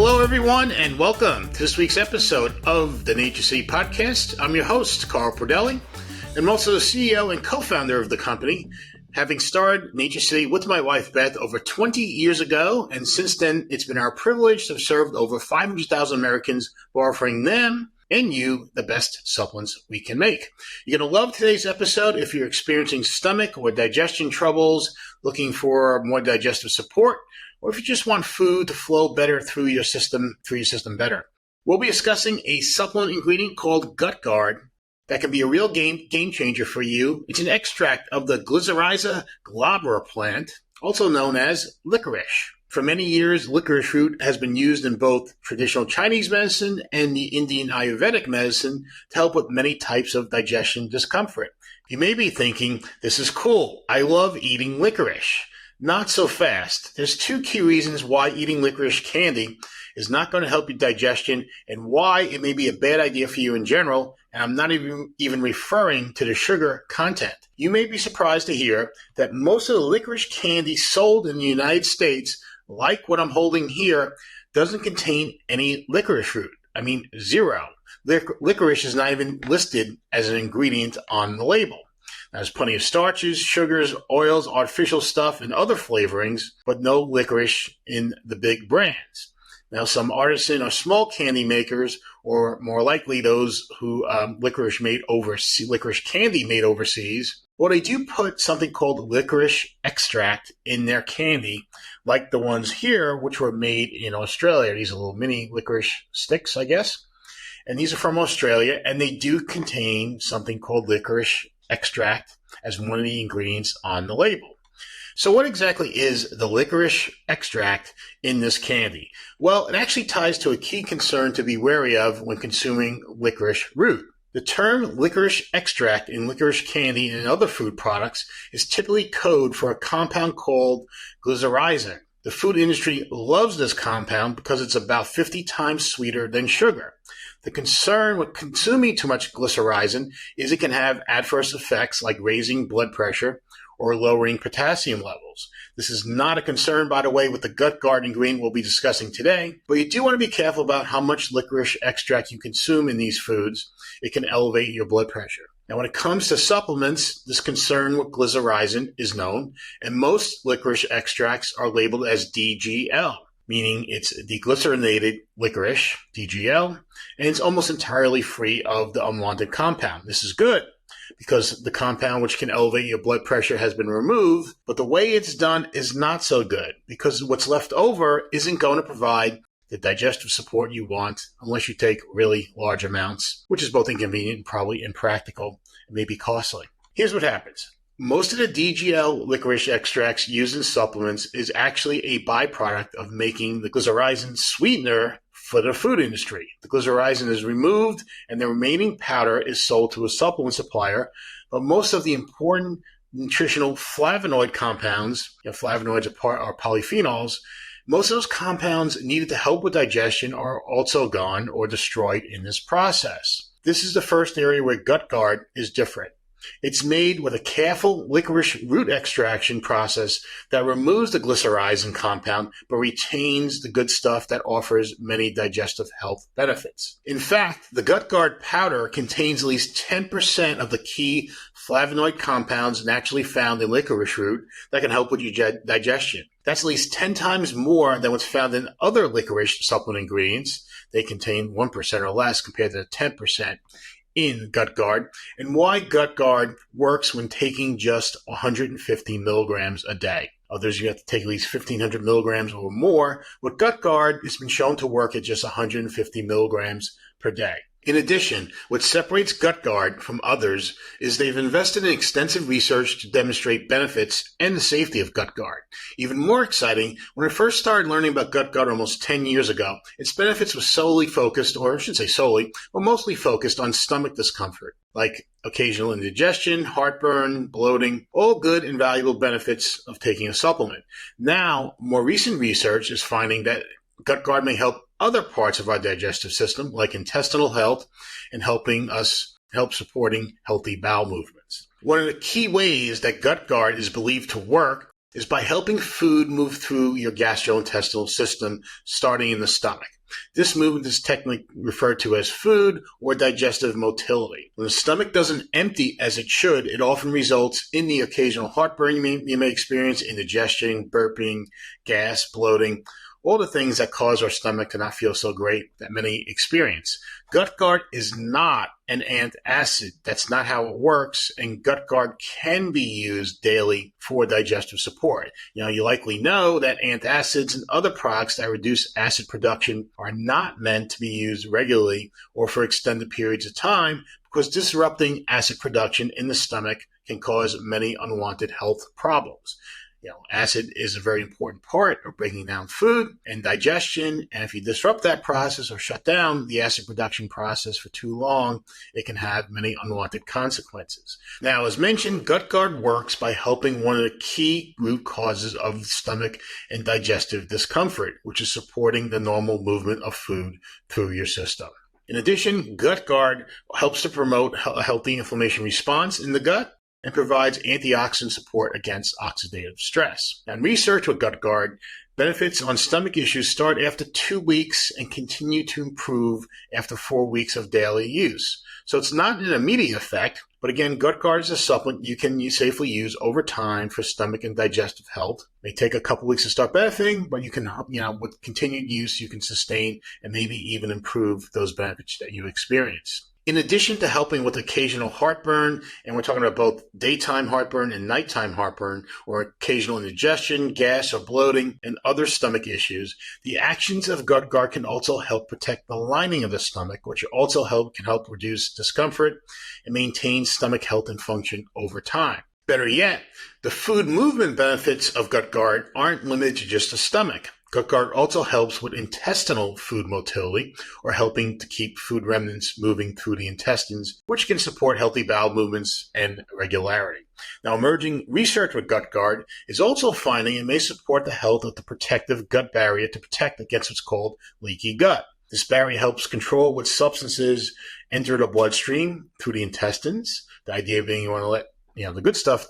Hello, everyone, and welcome to this week's episode of the NatureCity Podcast. I'm your host, Carl Pordelli. I'm also the CEO and co-founder of the company, having started NatureCity with my wife, Beth, over 20 years ago. And since then, it's been our privilege to have served over 500,000 Americans by offering them and you the best supplements we can make. You're going to love today's episode if you're experiencing stomach or digestion troubles, looking for more digestive support, or if you just want food to flow better through your system better. We'll be discussing a supplement ingredient called GutGuard that can be a real game changer for you. It's an extract of the Glycyrrhiza glabra plant, also known as licorice. For many years, licorice root has been used in both traditional Chinese medicine and the Indian Ayurvedic medicine to help with many types of digestion discomfort. You may be thinking, this is cool. I love eating licorice. Not so fast. There's two key reasons why eating licorice candy is not going to help your digestion and why it may be a bad idea for you in general, and I'm not even referring to the sugar content. You may be surprised to hear that most of the licorice candy sold in the United States, like what I'm holding here, doesn't contain any licorice root. I mean, zero. Licorice is not even listed as an ingredient on the label. There's plenty of starches, sugars, oils, artificial stuff, and other flavorings, but no licorice in the big brands. Now, some artisan or small candy makers, or more likely those who licorice candy made overseas, well, they do put something called licorice extract in their candy, like the ones here, which were made in Australia. These are little mini licorice sticks, I guess. And these are from Australia, and they do contain something called licorice extract as one of the ingredients on the label. So what exactly is the licorice extract in this candy? Well, it actually ties to a key concern to be wary of when consuming licorice root. The term licorice extract in licorice candy and other food products is typically code for a compound called glycyrrhiza. The food industry loves this compound because it's about 50 times sweeter than sugar. The concern with consuming too much glycyrrhiza is it can have adverse effects like raising blood pressure or lowering potassium levels. This is not a concern, by the way, with the GutGuard ingredient we'll be discussing today, but you do want to be careful about how much licorice extract you consume in these foods. It can elevate your blood pressure. Now, when it comes to supplements, this concern with glycyrrhiza is known, and most licorice extracts are labeled as DGL, meaning it's deglycerinated licorice, DGL, and it's almost entirely free of the unwanted compound. This is good because the compound which can elevate your blood pressure has been removed, but the way it's done is not so good because what's left over isn't going to provide the digestive support you want unless you take really large amounts, which is both inconvenient and probably impractical and maybe costly. Here's what happens. Most of the DGL licorice extracts used in supplements is actually a byproduct of making the glycyrrhiza sweetener for the food industry. The glycyrrhiza is removed and the remaining powder is sold to a supplement supplier, but most of the important nutritional flavonoid compounds, flavonoids are polyphenols, most of those compounds needed to help with digestion are also gone or destroyed in this process. This is the first area where GutGuard is different. It's made with a careful licorice root extraction process that removes the glycyrrhiza compound but retains the good stuff that offers many digestive health benefits. In fact, the GutGuard powder contains at least 10% of the key flavonoid compounds naturally found in licorice root that can help with your digestion. That's at least 10 times more than what's found in other licorice supplement ingredients. They contain 1% or less compared to the 10% in GutGuard, and why GutGuard works when taking just 150 milligrams a day. Others, you have to take at least 1,500 milligrams or more. With GutGuard, it's been shown to work at just 150 milligrams per day. In addition, what separates GutGuard from others is they've invested in extensive research to demonstrate benefits and the safety of GutGuard. Even more exciting, when I first started learning about GutGuard almost 10 years ago, its benefits were solely focused, or I shouldn't say solely, but mostly focused on stomach discomfort, like occasional indigestion, heartburn, bloating, all good and valuable benefits of taking a supplement. Now, more recent research is finding that GutGuard may help other parts of our digestive system, like intestinal health, and help supporting healthy bowel movements. One of the key ways that GutGuard is believed to work is by helping food move through your gastrointestinal system, starting in the stomach. This movement is technically referred to as food or digestive motility. When the stomach doesn't empty as it should, it often results in the occasional heartburn you may experience, indigestion, burping, gas, bloating, all the things that cause our stomach to not feel so great that many experience. GutGuard is not an antacid. That's not how it works, and GutGuard can be used daily for digestive support. You likely know that antacids and other products that reduce acid production are not meant to be used regularly or for extended periods of time, because disrupting acid production in the stomach can cause many unwanted health problems. Acid is a very important part of breaking down food and digestion, and if you disrupt that process or shut down the acid production process for too long, it can have many unwanted consequences. Now, as mentioned, GutGuard works by helping one of the key root causes of stomach and digestive discomfort, which is supporting the normal movement of food through your system. In addition, GutGuard helps to promote a healthy inflammation response in the gut and provides antioxidant support against oxidative stress. And research with GutGuard benefits on stomach issues start after 2 weeks and continue to improve after 4 weeks of daily use. So it's not an immediate effect, but again, GutGuard is a supplement you can safely use over time for stomach and digestive health. It may take a couple weeks to start benefiting, but you can, with continued use, you can sustain and maybe even improve those benefits that you experience. In addition to helping with occasional heartburn, and we're talking about both daytime heartburn and nighttime heartburn, or occasional indigestion, gas, or bloating, and other stomach issues, the actions of GutGuard can also help protect the lining of the stomach, which also can help reduce discomfort and maintain stomach health and function over time. Better yet, the food movement benefits of GutGuard aren't limited to just the stomach. GutGuard also helps with intestinal food motility, or helping to keep food remnants moving through the intestines, which can support healthy bowel movements and regularity. Now, emerging research with GutGuard is also finding it may support the health of the protective gut barrier to protect against what's called leaky gut. This barrier helps control what substances enter the bloodstream through the intestines. The idea being you want to let the good stuff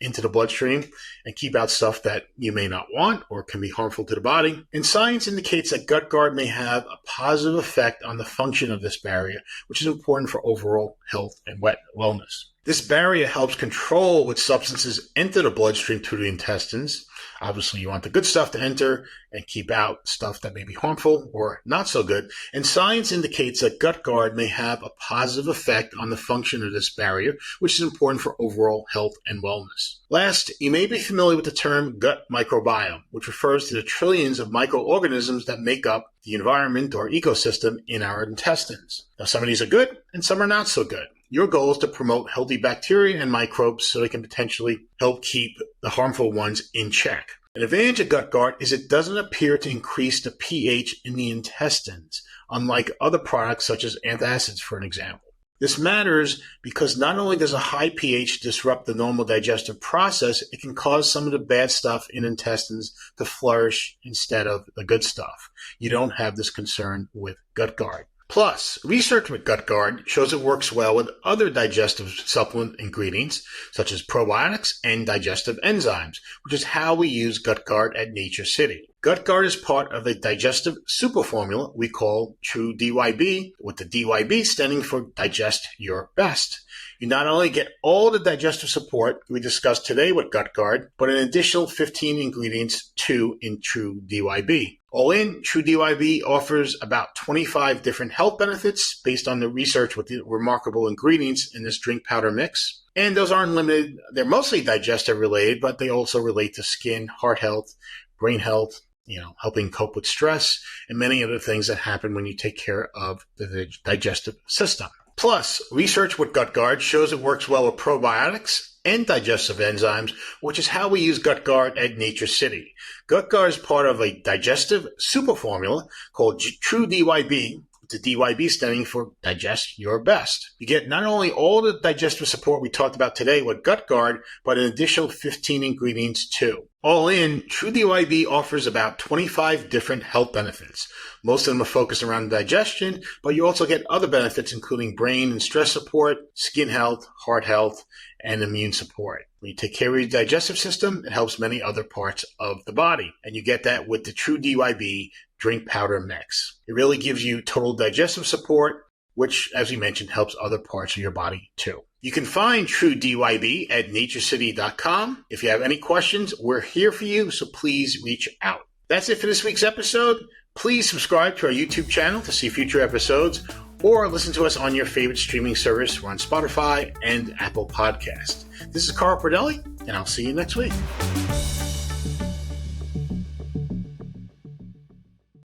into the bloodstream and keep out stuff that you may not want or can be harmful to the body. And science indicates that GutGuard may have a positive effect on the function of this barrier, which is important for overall health and wellness. This barrier helps control what substances enter the bloodstream through the intestines. Obviously, you want the good stuff to enter and keep out stuff that may be harmful or not so good. And science indicates that GutGuard may have a positive effect on the function of this barrier, which is important for overall health and wellness. Last, you may be familiar with the term gut microbiome, which refers to the trillions of microorganisms that make up the environment or ecosystem in our intestines. Now, some of these are good and some are not so good. Your goal is to promote healthy bacteria and microbes so they can potentially help keep the harmful ones in check. An advantage of GutGuard is it doesn't appear to increase the pH in the intestines, unlike other products such as antacids, for an example. This matters because not only does a high pH disrupt the normal digestive process, it can cause some of the bad stuff in intestines to flourish instead of the good stuff. You don't have this concern with GutGuard. Plus, research with GutGuard shows it works well with other digestive supplement ingredients, such as probiotics and digestive enzymes, which is how we use GutGuard at NatureCity. GutGuard is part of a digestive superformula we call True DYB, with the DYB standing for Digest Your Best. You not only get all the digestive support we discussed today with GutGuard, but an additional 15 ingredients too in True DYB. All in, True DYB offers about 25 different health benefits based on the research with the remarkable ingredients in this drink powder mix. And those aren't limited. They're mostly digestive related, but they also relate to skin, heart health, brain health, helping cope with stress, and many other things that happen when you take care of the digestive system. Plus, research with GutGuard shows it works well with probiotics and digestive enzymes, which is how we use GutGuard at NatureCity. GutGuard is part of a digestive superformula called True DYB, with the DYB standing for Digest Your Best. You get not only all the digestive support we talked about today with GutGuard, but an additional 15 ingredients too. All in, True DYB offers about 25 different health benefits. Most of them are focused around digestion, but you also get other benefits including brain and stress support, skin health, heart health, and immune support. When you take care of your digestive system, it helps many other parts of the body. And you get that with the True DYB drink powder mix. It really gives you total digestive support, which, as we mentioned, helps other parts of your body too. You can find True DYB at NatureCity.com. If you have any questions, we're here for you, so please reach out. That's it for this week's episode. Please subscribe to our YouTube channel to see future episodes, or listen to us on your favorite streaming service. We're on Spotify and Apple Podcasts. This is Carl Perdelli, and I'll see you next week.